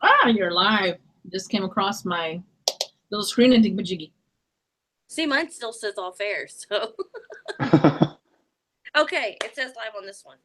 Ah, you're live. Just came across my little screen and jiggy. See, mine still says off air, so. Okay, it says live on this one.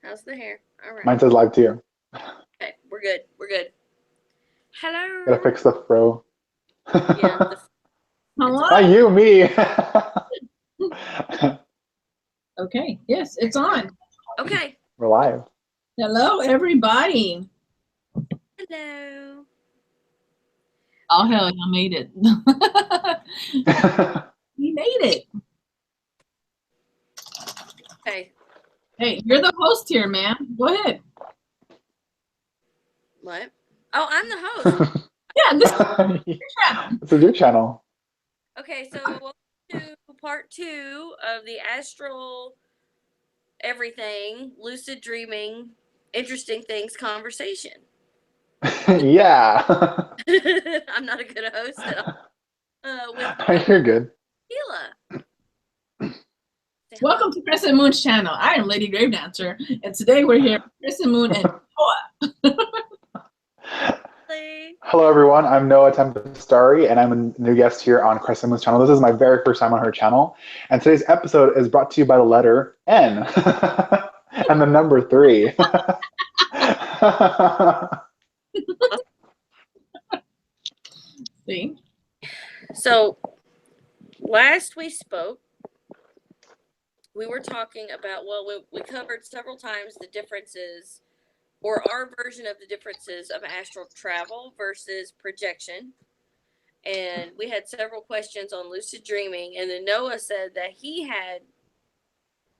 How's the hair? All right. Mine says live too. Okay, we're good. We're good. Hello. Gotta fix the fro. Yeah. Hello? Not you, me. Okay, yes, it's on. Okay. We're live. Hello, everybody. Hello. Oh, hell, I made it. We made it. Okay. Hey, you're the host here, man. Go ahead. What? Oh, I'm the host. Yeah, this is your channel. This is your channel. Okay, so welcome to part 2 of the Astral Everything, Lucid Dreaming, Interesting Things conversation. Yeah. I'm not a good host at all. You're good. Sheila. Welcome to Crescent Moon's channel. I am LadyGraveDancer, and today we're here with Crescent Moon and Noah. Hello, everyone. I'm Noah Tempestarii, and I'm a new guest here on Crescent Moon's channel. This is my very first time on her channel, and today's episode is brought to you by the letter N and the number 3. See? So, last we spoke, we were talking about, well, we covered several times the differences, or our version of the differences of astral travel versus projection. And we had several questions on lucid dreaming, and then Noah said that he had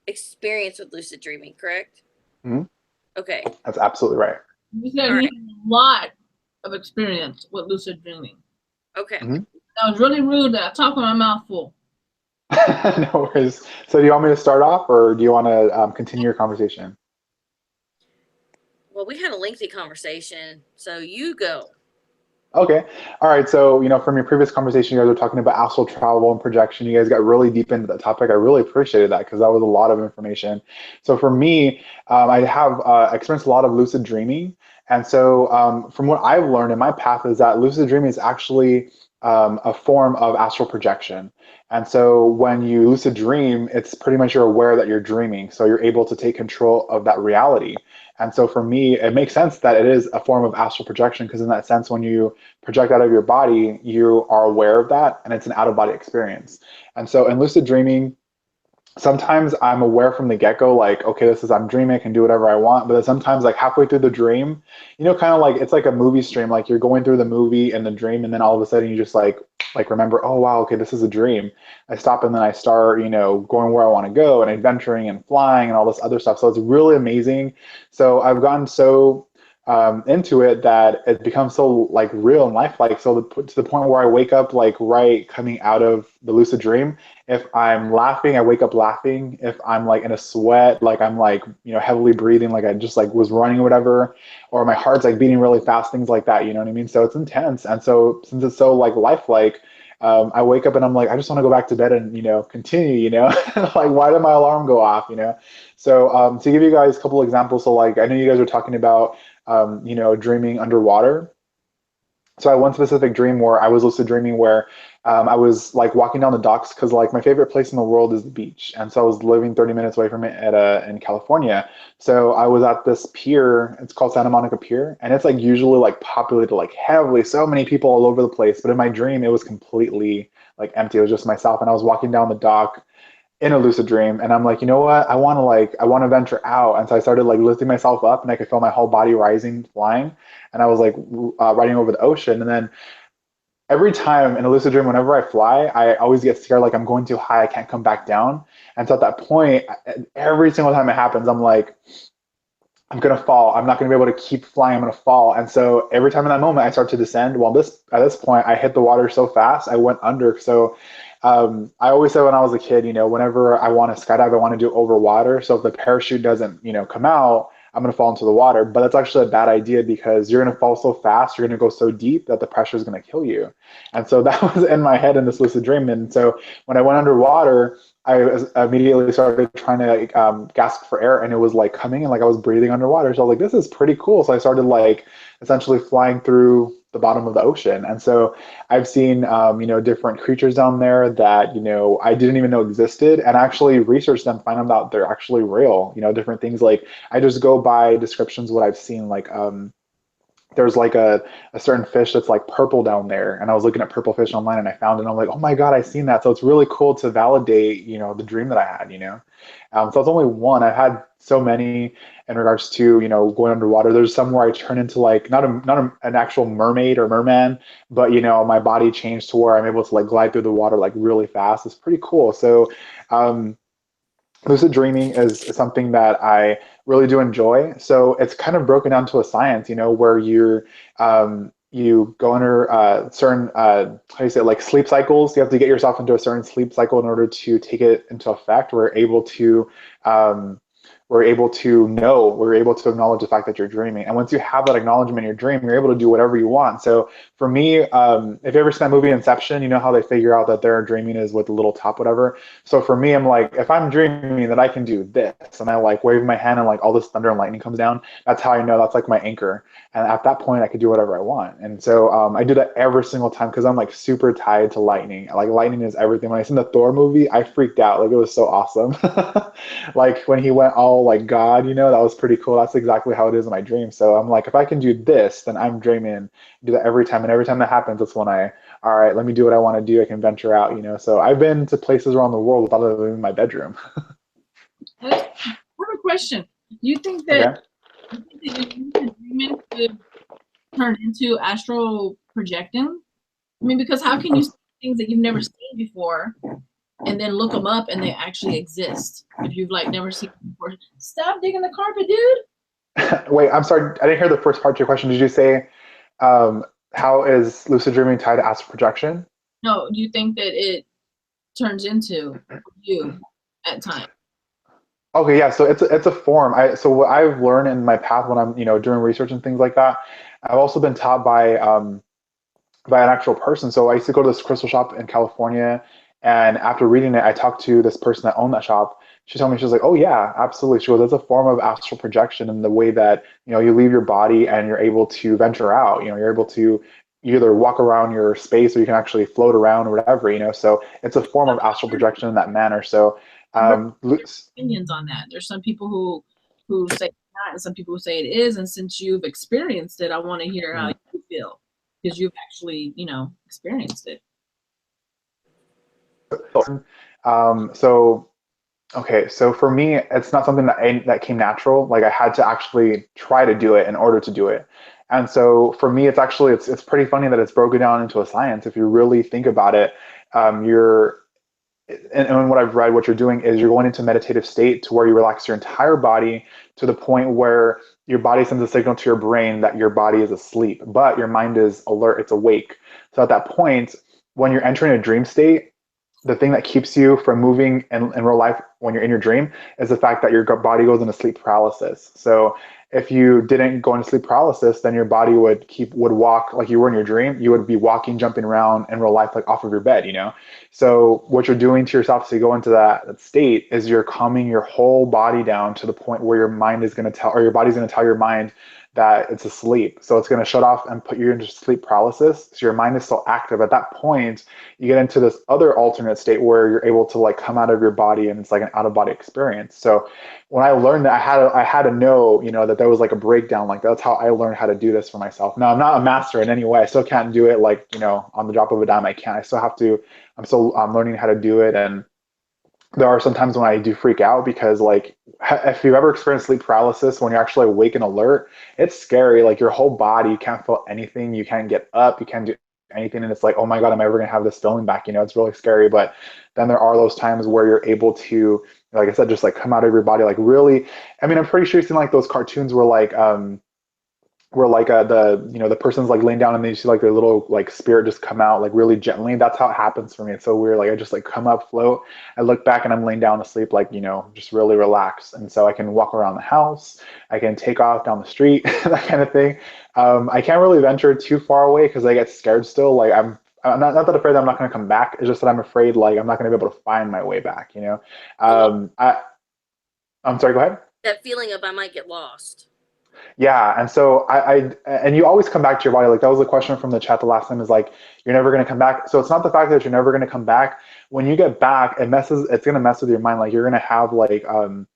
experience with lucid dreaming, correct? Mm-hmm. Okay. That's absolutely right. You said he had a lot of experience with lucid dreaming. Okay. Mm-hmm. That was really rude that I talked with my mouth full. No worries. So do you want me to start off, or do you want to continue your conversation? Well, we had a lengthy conversation, so you go. Okay. All right. So, from your previous conversation, you guys were talking about astral travel and projection. You guys got really deep into that topic. I really appreciated that because that was a lot of information. So for me, I have experienced a lot of lucid dreaming. And so from what I've learned in my path is that lucid dreaming is actually a form of astral projection. And so when you lucid dream, it's pretty much you're aware that you're dreaming. So you're able to take control of that reality. And so for me, it makes sense that it is a form of astral projection because in that sense, when you project out of your body, you are aware of that and it's an out of body experience. And so in lucid dreaming, sometimes I'm aware from the get-go, like, okay, I'm dreaming, I can do whatever I want. But then sometimes like halfway through the dream, kind of like, it's like a movie stream, like you're going through the movie and the dream, and then all of a sudden you just like remember, oh wow, okay, this is a dream. I stop and then I start, going where I want to go and adventuring and flying and all this other stuff. So it's really amazing. So I've gotten so into it that it becomes so like real and lifelike. So to the point where I wake up like right coming out of the lucid dream. If I'm laughing, I wake up laughing. If I'm like in a sweat, like I'm like, heavily breathing, like I just like was running or whatever, or my heart's like beating really fast, things like that, you know what I mean? So it's intense. And so since it's so like lifelike, I wake up and I'm like, I just want to go back to bed and, continue, like, why did my alarm go off, So to give you guys a couple examples, so like, I know you guys are talking about, dreaming underwater. So I had one specific dream where I was lucid dreaming where I was like walking down the docks because like my favorite place in the world is the beach, and so I was living 30 minutes away from it in California. So I was at this pier. It's called Santa Monica Pier, and it's like usually like populated like heavily, so many people all over the place. But in my dream, it was completely like empty. It was just myself, and I was walking down the dock in a lucid dream, and I'm like, you know what? I want to venture out, and so I started like lifting myself up, and I could feel my whole body rising, flying, and I was like riding over the ocean, and then every time in a lucid dream, whenever I fly, I always get scared, like I'm going too high, I can't come back down, and so at that point, every single time it happens, I'm like, I'm gonna fall. I'm not gonna be able to keep flying. I'm gonna fall. And so every time in that moment, I start to descend. Well, at this point, I hit the water so fast, I went under. So I always said when I was a kid, whenever I want to skydive, I want to do it over water. So if the parachute doesn't, come out, I'm going to fall into the water. But that's actually a bad idea because you're going to fall so fast, you're going to go so deep that the pressure is going to kill you. And so that was in my head in this lucid dream. And so when I went underwater, immediately started trying to like, gasp for air, and it was like coming and like I was breathing underwater. So I was like, this is pretty cool. So I started like essentially flying through the bottom of the ocean. And so I've seen, different creatures down there that, I didn't even know existed, and actually researched them, find out they're actually real, different things. Like I just go by descriptions, what I've seen, like, there's like a certain fish that's like purple down there, and I was looking at purple fish online and I found it, and I'm like, oh my God, I've seen that. So it's really cool to validate, the dream that I had. So it's only one. I've had so many in regards to, going underwater. There's some where I turn into like, an actual mermaid or merman, but, my body changed to where I'm able to like glide through the water like really fast. It's pretty cool. So, lucid dreaming is something that I really do enjoy. So it's kind of broken down to a science, where you go under certain, how do you say it, like sleep cycles. You have to get yourself into a certain sleep cycle in order to take it into effect. We're able to acknowledge the fact that you're dreaming. And once you have that acknowledgement in your dream, you're able to do whatever you want. So for me, if you ever seen that movie Inception, you know how they figure out that their dreaming is with the little top, whatever. So for me, I'm like, if I'm dreaming that I can do this, and I like wave my hand and like all this thunder and lightning comes down, that's how I know that's like my anchor. And at that point, I could do whatever I want. And so I do that every single time because I'm like super tied to lightning. Like lightning is everything. When I seen the Thor movie, I freaked out. Like it was so awesome. Like when he went all like God, that was pretty cool. That's exactly how it is in my dream. So I'm like, if I can do this, then I'm dreaming. Do that every time. And every time that happens, that's when all right, let me do what I want to do. I can venture out, So I've been to places around the world without even in my bedroom. I have a question. Do you think that, your dreaming could turn into astral projecting? I mean, because how can you see things that you've never seen before and then look them up and they actually exist if you've like never seen them before? Stop digging the carpet, dude. Wait, I'm sorry. I didn't hear the first part of your question. Did you say, how is lucid dreaming tied to astral projection? No, do you think that it turns into you at times? Okay, yeah. So it's a form. So what I've learned in my path when I'm doing research and things like that, I've also been taught by an actual person. So I used to go to this crystal shop in California, and after reading it, I talked to this person that owned that shop. She told me, she was like, "Oh yeah, absolutely." She goes, "It's a form of astral projection in the way that you leave your body and you're able to venture out. You're able to either walk around your space or you can actually float around or whatever. So it's a form of astral projection in that manner." So, There's opinions on that. There's some people who say it's not, and some people who say it is. And since you've experienced it, I want to hear how you feel because you've actually, experienced it. So okay, so for me, it's not something that came natural. Like I had to actually try to do it in order to do it. And so for me, it's pretty funny that it's broken down into a science. If you really think about it, you're and what I've read, what you're doing is you're going into a meditative state to where you relax your entire body to the point where your body sends a signal to your brain that your body is asleep, but your mind is alert, it's awake. So at that point, when you're entering a dream state, the thing that keeps you from moving in real life when you're in your dream is the fact that your body goes into sleep paralysis. So if you didn't go into sleep paralysis, then your body would walk like you were in your dream. You would be walking, jumping around in real life, like off of your bed. So what you're doing to yourself to go into that state is you're calming your whole body down to the point where your mind is going to tell, or your body's going to tell your mind that it's asleep. So it's going to shut off and put you into sleep paralysis. So your mind is still active. At that point, you get into this other alternate state where you're able to like come out of your body, and it's like an out of body experience. So when I learned that, I had to know, that there was like a breakdown. Like that's how I learned how to do this for myself. Now I'm not a master in any way. I still can't do it like, on the drop of a dime. I can't. I still have to. I'm learning how to do it. And there are some times when I do freak out because like if you've ever experienced sleep paralysis, when you're actually awake and alert, it's scary. Like your whole body, you can't feel anything. You can't get up. You can't do anything. And it's like, oh my God, am I ever going to have this feeling back? It's really scary. But then there are those times where you're able to, like I said, just like come out of your body, like really, I mean, I'm pretty sure you've seen like those cartoons where like, where like the person's like laying down and then you see like their little like spirit just come out like really gently. That's how it happens for me. It's so weird. Like I just like come up, float. I look back and I'm laying down to sleep, like just really relaxed. And so I can walk around the house. I can take off down the street, that kind of thing. I can't really venture too far away because I get scared still. Like I'm not that afraid that I'm not going to come back. It's just that I'm afraid like I'm not going to be able to find my way back. I'm sorry. Go ahead. That feeling of I might get lost. Yeah, and so and you always come back to your body. Like that was the question from the chat the last time is like you're never going to come back. So it's not the fact that you're never going to come back. When you get back, it's going to mess with your mind. Like you're going to have a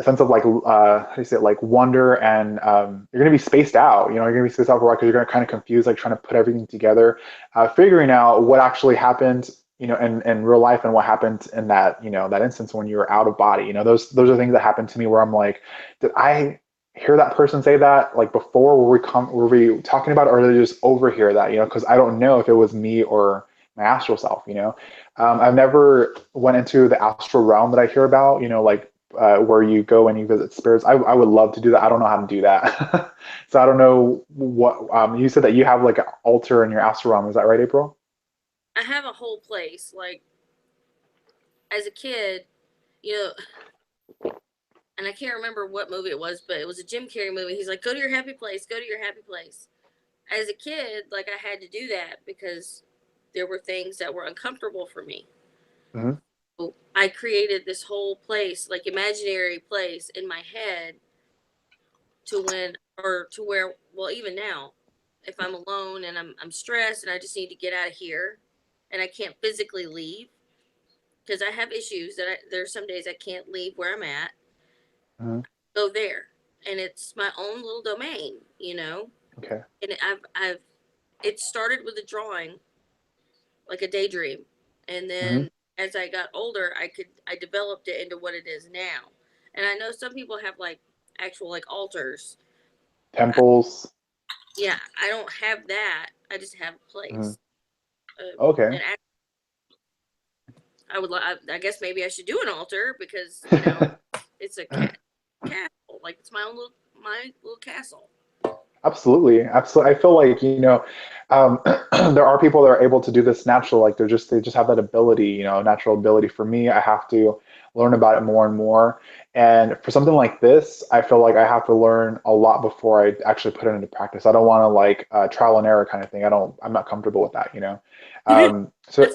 sense of how do you say it, like wonder, and you're going to be spaced out. You're going to be spaced out for a while because you're going to kind of confused, like trying to put everything together, figuring out what actually happened. In real life and what happened in that instance when you were out of body. Those are things that happened to me where I'm like, did I hear that person say that like before? Were we talking about it, or did they just overhear that? Because I don't know if it was me or my astral self. I've never went into the astral realm that I hear about. Where you go and you visit spirits. I would love to do that. I don't know how to do that. So I don't know what you said that you have like an altar in your astral realm. Is that right, April? I have a whole place. Like, as a kid, and I can't remember what movie it was, but it was a Jim Carrey movie. He's like, go to your happy place, go to your happy place. As a kid, like, I had to do that because there were things that were uncomfortable for me. Mm-hmm. So I created this whole place, like imaginary place in my head where, well, even now, if I'm alone and I'm stressed and I just need to get out of here and I can't physically leave, because I have issues that there's some days I can't leave where I'm at. Mm-hmm. Go there, and it's my own little domain, Okay. And it started with a drawing, like a daydream, and then as I got older, I developed it into what it is now. And I know some people have like actual like altars, Temples. yeah, I don't have that. I just have a place. Okay. And I guess maybe I should do an altar because it's a castle, like it's my little castle. Absolutely. Absolutely. I feel like, there are people that are able to do this natural, like they just have that ability, natural ability. For me, I have to learn about it more and more. And for something like this, I feel like I have to learn a lot before I actually put it into practice. I don't want to like trial and error kind of thing. I'm not comfortable with that. So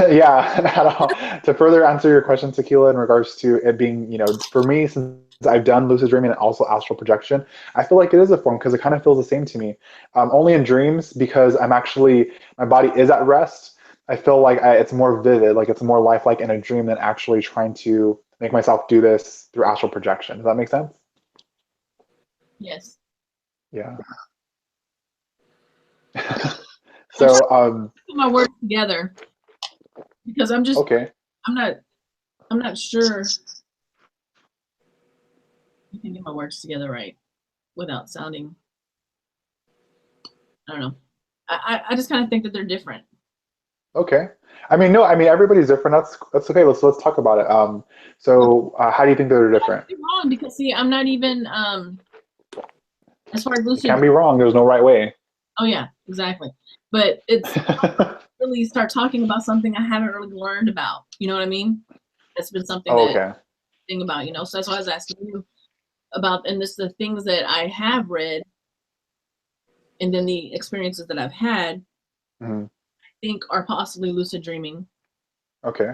yeah, to further answer your question, Tequila, in regards to it being, for me, since I've done lucid dreaming and also astral projection, I feel like it is a form because it kind of feels the same to me. Only in dreams because my body is at rest. I feel like it's more vivid, like it's more lifelike in a dream than actually trying to make myself do this through astral projection. Does that make sense? Yes. Yeah. So Put my words together because okay. I'm not sure I can get my words together right without sounding, I don't know. I just kind of think that they're different. Okay. No, everybody's different. That's okay. Let's talk about it. So how do you think they're different? I'm wrong because see, I'm not even as far as You lucid. can't be wrong. There's no right way. Oh yeah, exactly. But it's really start talking about something I haven't really learned about. You know what I mean? That's been something okay. thing about, So that's why I was asking you about, and this the things that I have read, and then the experiences that I've had, I think are possibly lucid dreaming. Okay.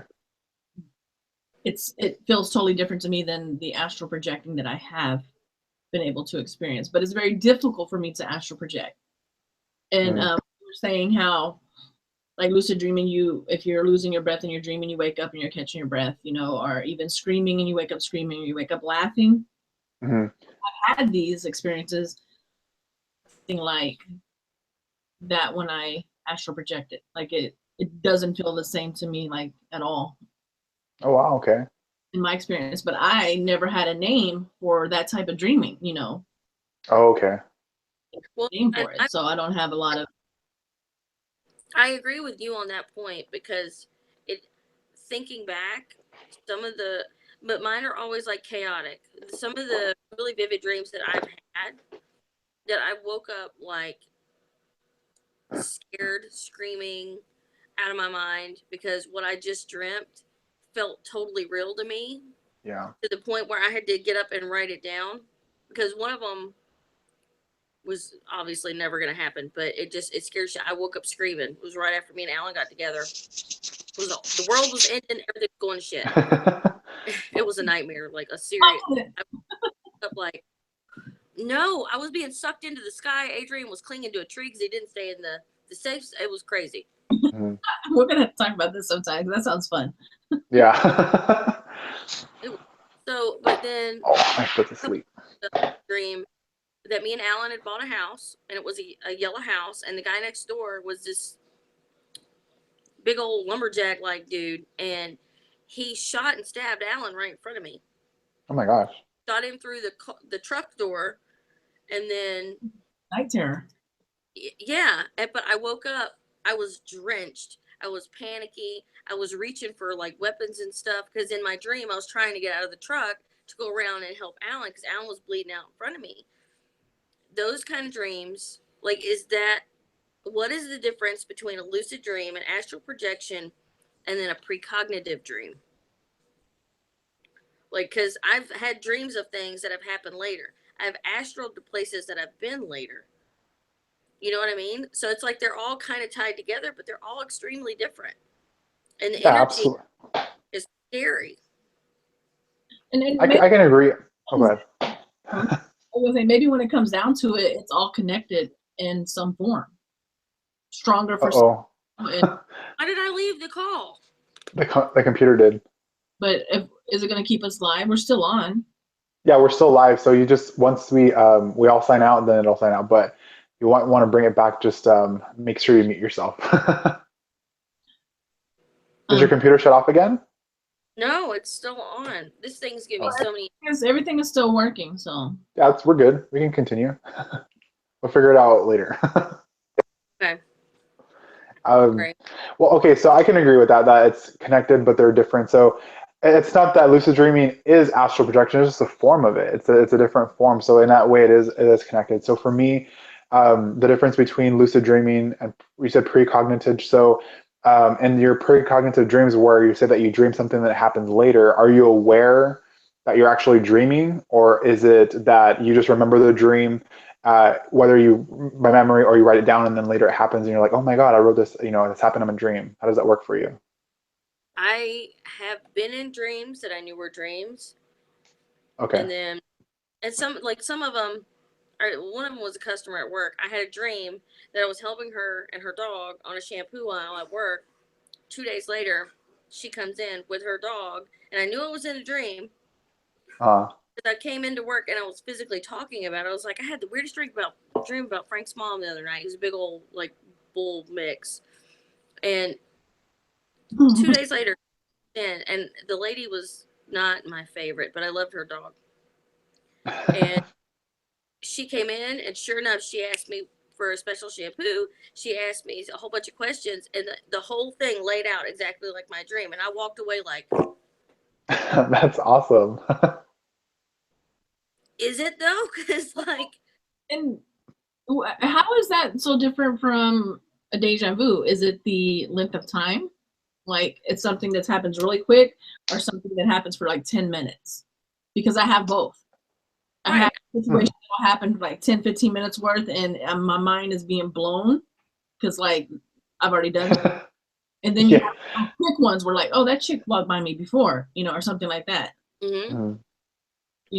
It feels totally different to me than the astral projecting that I have been able to experience, but it's very difficult for me to astral project. And we're saying how, like lucid dreaming, if you're losing your breath in your dream and you wake up and you're catching your breath, or even screaming and you wake up screaming, or you wake up laughing. I've had these experiences, like that when I astral project it. Like it doesn't feel the same to me, like at all. Oh wow, okay. In my experience, but I never had a name for that type of dreaming, Oh, okay. Well, name for it. So I don't have a lot of. I agree with you on that point because thinking back, but mine are always like chaotic. Some of the really vivid dreams that I've had that I woke up like scared, screaming out of my mind because what I just dreamt felt totally real to me. Yeah. To the point where I had to get up and write it down because one of them was obviously never going to happen, but it scared shit. I woke up screaming. It was right after me and Alan got together. The world was ending, everything was going to shit. It was a nightmare, like a serious. I woke up like, no, I was being sucked into the sky. Adrian was clinging to a tree because he didn't stay in the safe. It was crazy. Mhm. We're gonna have to talk about this sometime. That sounds fun. Yeah. So, but then I put to sleep. dream that me and Alan had bought a house, and it was a yellow house, and the guy next door was this big old lumberjack like dude, and he shot and stabbed Alan right in front of me. Oh my gosh. Shot him through the truck door, and then Night terror. yeah. But I woke up. I was drenched. I was panicky. I was reaching for like weapons and stuff because in my dream I was trying to get out of the truck to go around and help Alan because Alan was bleeding out in front of me. Those kind of dreams, like, what is the difference between a lucid dream, an astral projection, and then a precognitive dream? Like, because I've had dreams of things that have happened later. I have astral to places that I've been later. You know what I mean? So it's like they're all kind of tied together, but they're all extremely different. And the Yeah, energy absolutely. is scary. And I can agree. Oh, go ahead. I was saying maybe when it comes down to it, it's all connected in some form. Stronger for Uh-oh. Why did I leave the call? The computer did. but is it going to keep us live? We're still on. Yeah, we're still live. So you just once we all sign out, then it'll sign out. But you want to bring it back, just make sure you mute yourself. Does your computer shut off again? No, it's still on. This thing's giving me so many. Everything is still working. So Yeah, we're good. We can continue. We'll figure it out later. Okay. Great. Well, okay, so I can agree with that it's connected, but they're different. So it's not that lucid dreaming is astral projection; it's just a form of it. It's a different form. So in that way, it is connected. So for me, the difference between lucid dreaming and we said precognitive. So in your precognitive dreams, where you said that you dream something that happens later, are you aware that you're actually dreaming, or is it that you just remember the dream? Whether you by memory or you write it down and then later it happens and you're like, oh my God, I wrote this, this happened in a dream. How does that work for you? I have been in dreams that I knew were dreams. Okay. And some of them, one of them was a customer at work. I had a dream that I was helping her and her dog on a shampoo aisle at work. 2 days later, she comes in with her dog, and I knew it was in a dream. I came into work and I was physically talking about it. I was like, I had the weirdest dream about Frank's mom the other night. He was a big old like bull mix. And 2 days later, and the lady was not my favorite, but I loved her dog. And she came in, and sure enough, she asked me for a special shampoo. She asked me a whole bunch of questions, and the whole thing laid out exactly like my dream. And I walked away like, that's awesome. Is it though? Because like, and how is that so different from a deja vu? Is it the length of time? Like it's something that happens really quick or something that happens for like 10 minutes? Because I have both. I have a situation that will happen for like 10, 15 minutes worth and my mind is being blown because like I've already done it. And then you have quick ones where like, oh, that chick walked by me before, or something like that. Mm-hmm.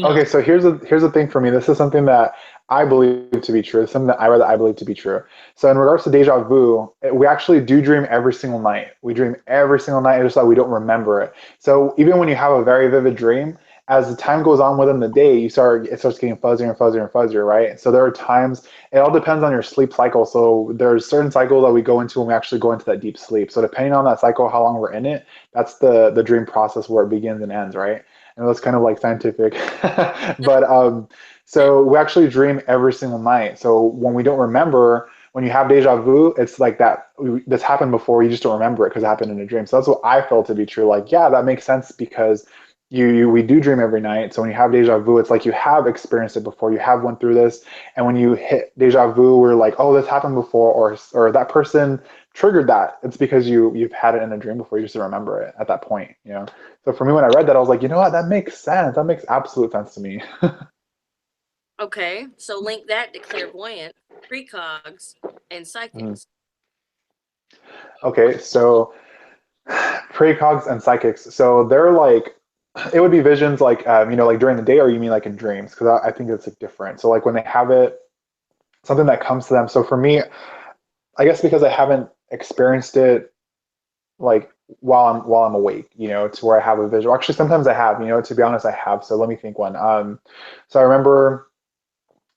Okay, so here's the thing for me. This is something that I believe to be true. It's something that I believe to be true. So in regards to deja vu, we actually do dream every single night. We dream every single night, just like we don't remember it. So even when you have a very vivid dream, as the time goes on within the day, it starts getting fuzzier and fuzzier and fuzzier, right? So there are times, it all depends on your sleep cycle. So there's certain cycles that we go into when we actually go into that deep sleep. So depending on that cycle, how long we're in it, that's the dream process where it begins and ends, right? And that's kind of like scientific, but so we actually dream every single night. So when we don't remember, when you have deja vu, it's like that. This happened before, you just don't remember it because it happened in a dream. So that's what I felt to be true. Like, yeah, that makes sense because we do dream every night. So when you have deja vu, it's like you have experienced it before, you have went through this, and when you hit deja vu, we're like, oh, this happened before, or that person triggered that. It's because you've had it in a dream before, you just remember it at that point, you know. So for me, when I read that, I was like, you know what, that makes sense. That makes absolute sense to me. Okay, so link that to clairvoyant, precogs, and psychics. Okay, so precogs and psychics. So they're like, it would be visions like, you know, like during the day, or you mean like in dreams? Because I think it's like different. So like when they have it, something that comes to them. So for me, I guess because I haven't experienced it like while I'm awake, you know, to where I have a visual. Actually, sometimes I have, you know, to be honest, I have. So let me think one. So I remember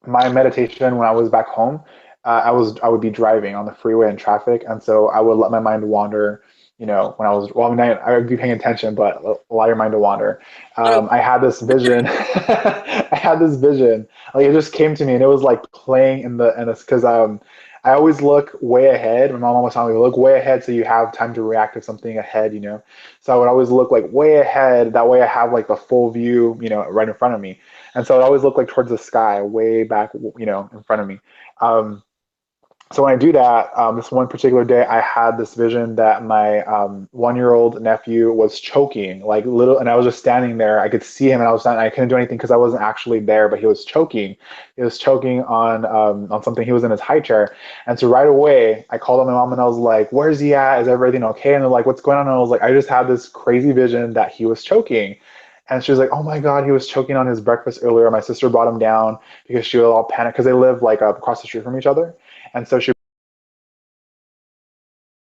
my meditation when I was back home. I would be driving on the freeway in traffic, and so I would let my mind wander. You know, when I was well, I mean, I would be paying attention, but allow your mind to wander. I had this vision. I had this vision. Like it just came to me, and it was like playing in the and it's because I always look way ahead. My mom always telling me look way ahead so you have time to react to something ahead. You know, so I would always look like way ahead. That way I have like the full view. You know, right in front of me. And so it always looked like towards the sky, way back, you know, in front of me. Um, so when I do that, this one particular day, I had this vision that my 1-year-old nephew was choking, like little, and I was just standing there. I could see him, and I couldn't do anything because I wasn't actually there, but he was choking. He was choking on something. He was in his high chair, and so right away, I called on my mom, and I was like, "Where's he at? Is everything okay?" And they're like, "What's going on?" And I was like, "I just had this crazy vision that he was choking." And she was like, "Oh my God, he was choking on his breakfast earlier. My sister brought him down because she was all panicked because they live like across the street from each other." And so she